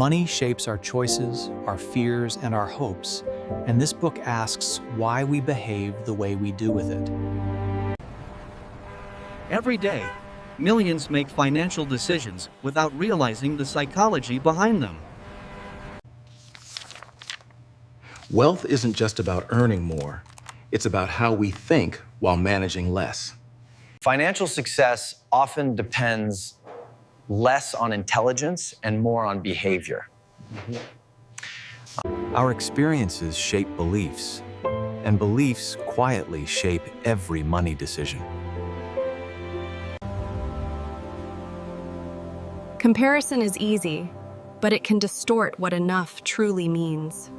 Money shapes our choices, our fears, and our hopes, and this book asks why we behave the way we do with it. Every day, millions make financial decisions without realizing the psychology behind them. Wealth isn't just about earning more. It's about how we think while managing less. Financial success often depends less on intelligence and more on behavior. Our experiences shape beliefs, and beliefs quietly shape every money decision. Comparison is easy, but it can distort what enough truly means.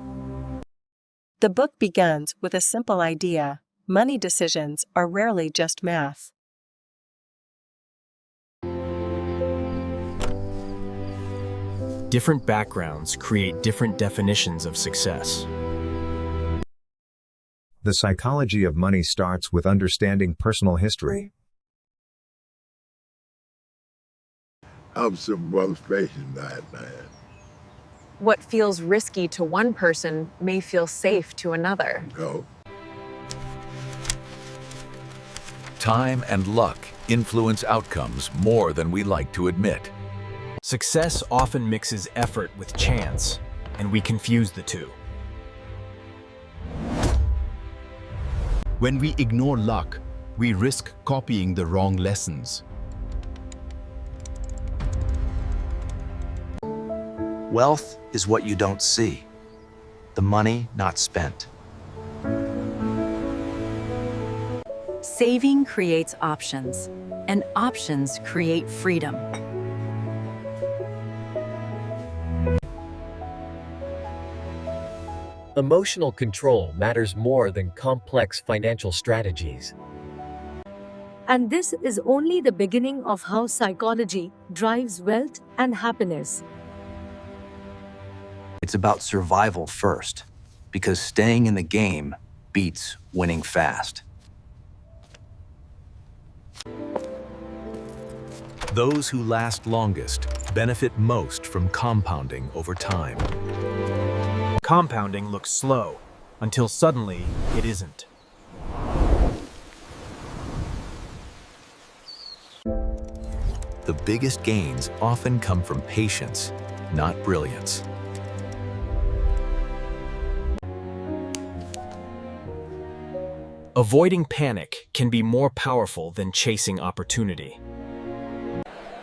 The book begins with a simple idea: money decisions are rarely just math. Different backgrounds create different definitions of success. The psychology of money starts with understanding personal history. I'm some brother's facing that, man. What feels risky to one person may feel safe to another. Go. Time and luck influence outcomes more than we like to admit. Success often mixes effort with chance, and we confuse the two. When we ignore luck, we risk copying the wrong lessons. Wealth is what you don't see, the money not spent. Saving creates options, and options create freedom. Emotional control matters more than complex financial strategies. And this is only the beginning of how psychology drives wealth and happiness. It's about survival first, because staying in the game beats winning fast. Those who last longest benefit most from compounding over time. Compounding looks slow, until suddenly it isn't. The biggest gains often come from patience, not brilliance. Avoiding panic can be more powerful than chasing opportunity.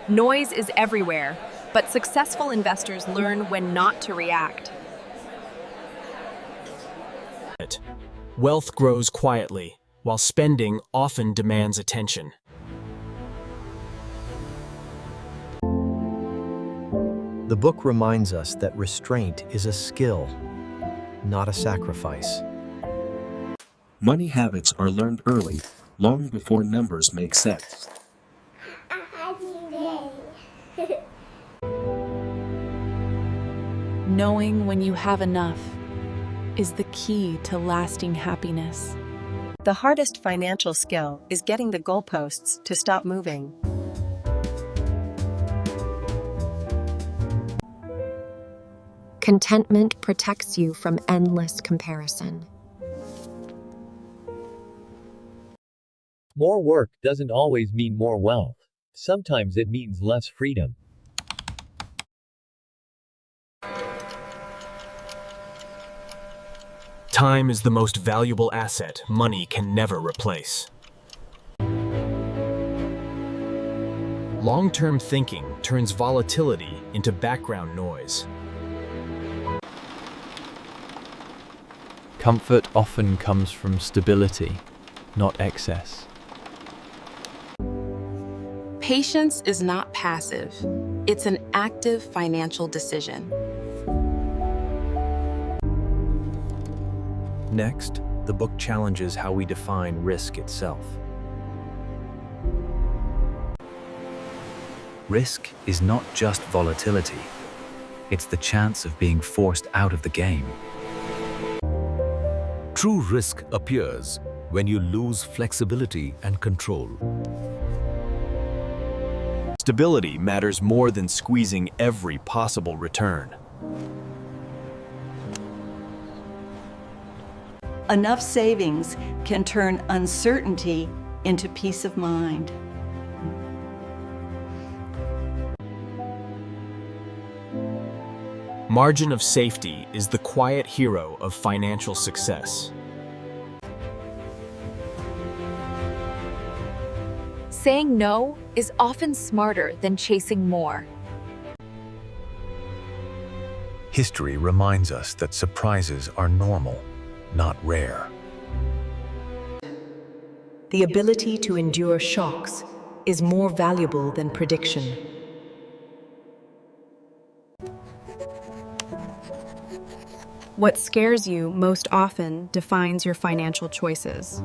Noise is everywhere, but successful investors learn when not to react. Wealth grows quietly, while spending often demands attention. The book reminds us that restraint is a skill, not a sacrifice. Money habits are learned early, long before numbers make sense. Knowing when you have enough is the key to lasting happiness. The hardest financial skill is getting the goalposts to stop moving. Contentment protects you from endless comparison. More work doesn't always mean more wealth. Sometimes it means less freedom. Time is the most valuable asset money can never replace. Long-term thinking turns volatility into background noise. Comfort often comes from stability, not excess. Patience is not passive. It's an active financial decision. Next, the book challenges how we define risk itself. Risk is not just volatility. It's the chance of being forced out of the game. True risk appears when you lose flexibility and control. Stability matters more than squeezing every possible return. Enough savings can turn uncertainty into peace of mind. Margin of safety is the quiet hero of financial success. Saying no is often smarter than chasing more. History reminds us that surprises are normal, not rare. The ability to endure shocks is more valuable than prediction. What scares you most often defines your financial choices.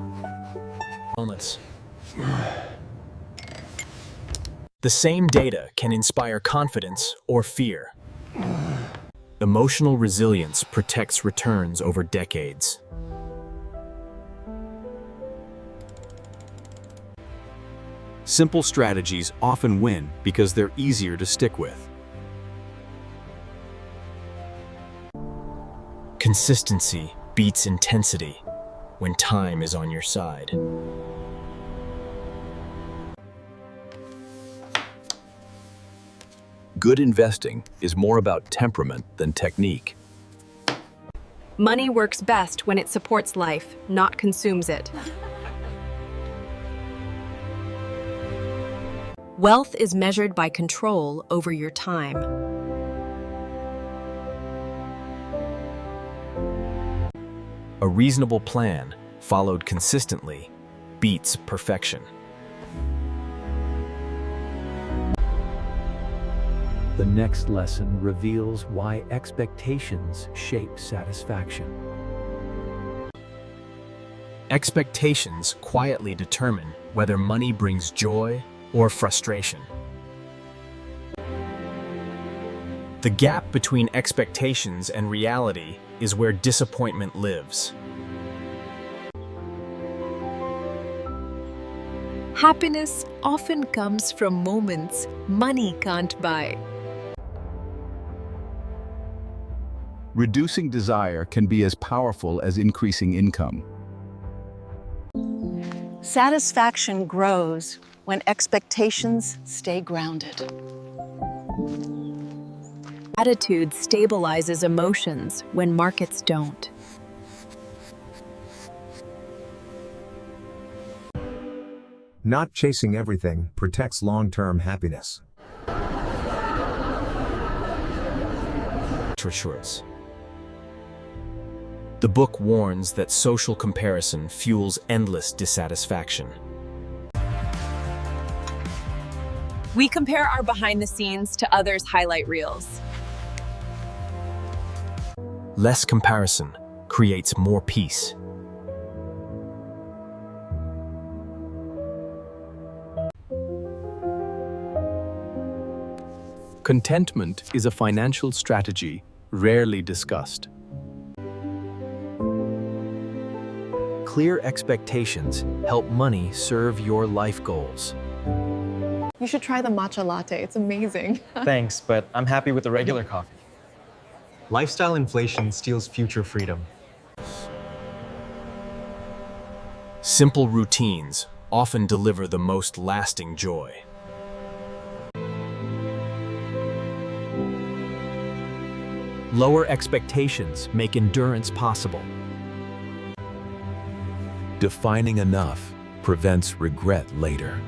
Illness. The same data can inspire confidence or fear. Emotional resilience protects returns over decades. Simple strategies often win because they're easier to stick with. Consistency beats intensity when time is on your side. Good investing is more about temperament than technique. Money works best when it supports life, not consumes it. Wealth is measured by control over your time. A reasonable plan, followed consistently, beats perfection. The next lesson reveals why expectations shape satisfaction. Expectations quietly determine whether money brings joy or frustration. The gap between expectations and reality is where disappointment lives. Happiness often comes from moments money can't buy. Reducing desire can be as powerful as increasing income. Satisfaction grows when expectations stay grounded. Attitude stabilizes emotions when markets don't. Not chasing everything protects long-term happiness. Treacherous. The book warns that social comparison fuels endless dissatisfaction. We compare our behind the scenes to others' highlight reels. Less comparison creates more peace. Contentment is a financial strategy rarely discussed. Clear expectations help money serve your life goals. You should try the matcha latte. It's amazing. Thanks, but I'm happy with the regular coffee. Lifestyle inflation steals future freedom. Simple routines often deliver the most lasting joy. Lower expectations make endurance possible. Defining enough prevents regret later.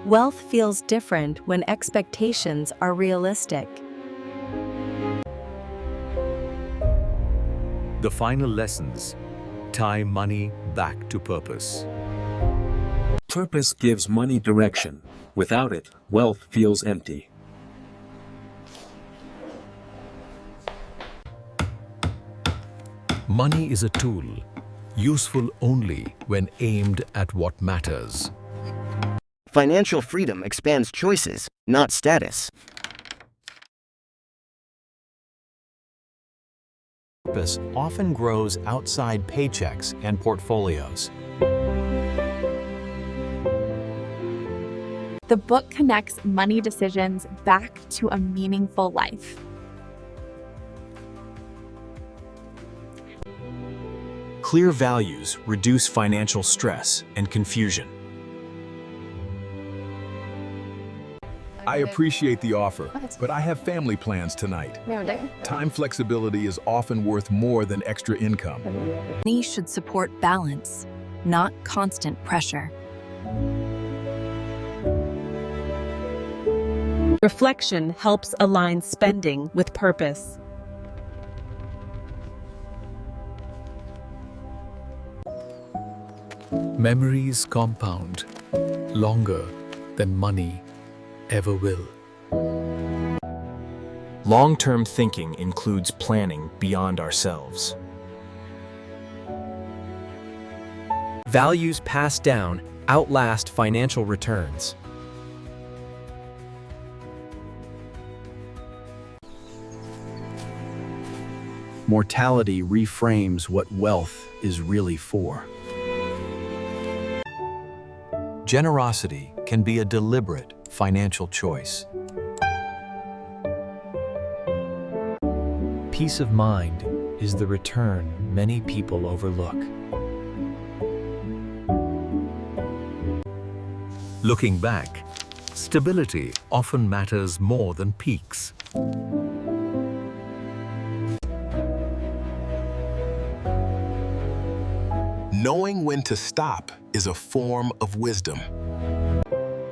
Wealth feels different when expectations are realistic. The final lessons tie money back to purpose. Purpose gives money direction. Without it, wealth feels empty. Money is a tool, useful only when aimed at what matters. Financial freedom expands choices, not status. Purpose often grows outside paychecks and portfolios. The book connects money decisions back to a meaningful life. Clear values reduce financial stress and confusion. I appreciate the offer, but I have family plans tonight. Time flexibility is often worth more than extra income. Money should support balance, not constant pressure. Reflection helps align spending with purpose. Memories compound longer than money ever will. Long-term thinking includes planning beyond ourselves. Values passed down outlast financial returns. Mortality reframes what wealth is really for. Generosity can be a deliberate financial choice. Peace of mind is the return many people overlook. Looking back, stability often matters more than peaks. Knowing when to stop is a form of wisdom.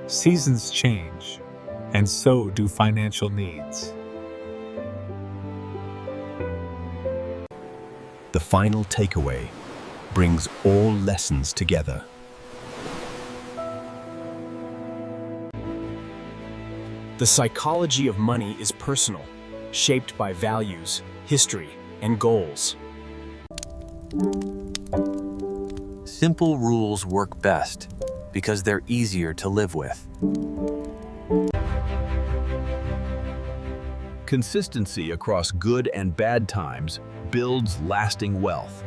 Seasons change, and so do financial needs. The final takeaway brings all lessons together. The psychology of money is personal, shaped by values, history, and goals. Simple rules work best because they're easier to live with. Consistency across good and bad times builds lasting wealth.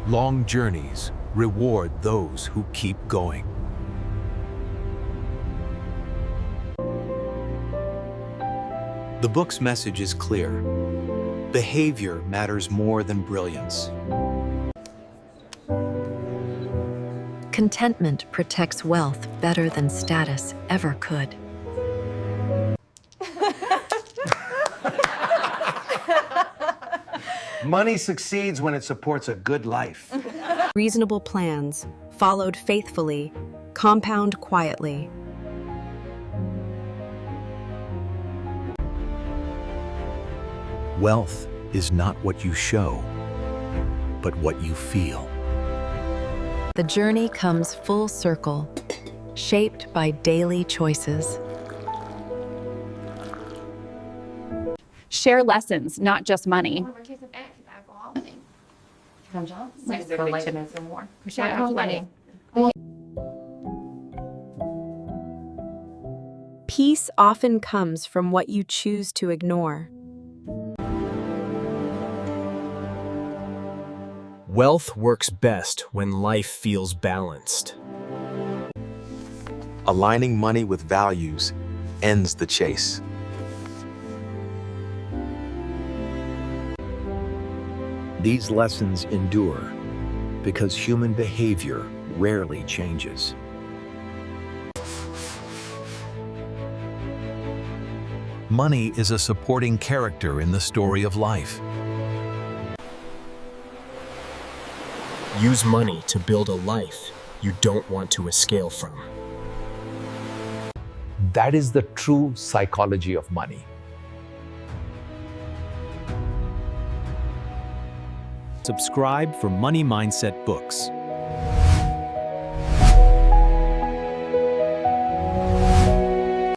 Long journeys reward those who keep going. The book's message is clear. Behavior matters more than brilliance. Contentment protects wealth better than status ever could. Money succeeds when it supports a good life. Reasonable plans, followed faithfully, compound quietly. Wealth is not what you show, but what you feel. The journey comes full circle, shaped by daily choices. Share lessons, not just money. Peace often comes from what you choose to ignore. Wealth works best when life feels balanced. Aligning money with values ends the chase. These lessons endure because human behavior rarely changes. Money is a supporting character in the story of life. Use money to build a life you don't want to escape from. That is the true psychology of money. Subscribe for Money Mindset books.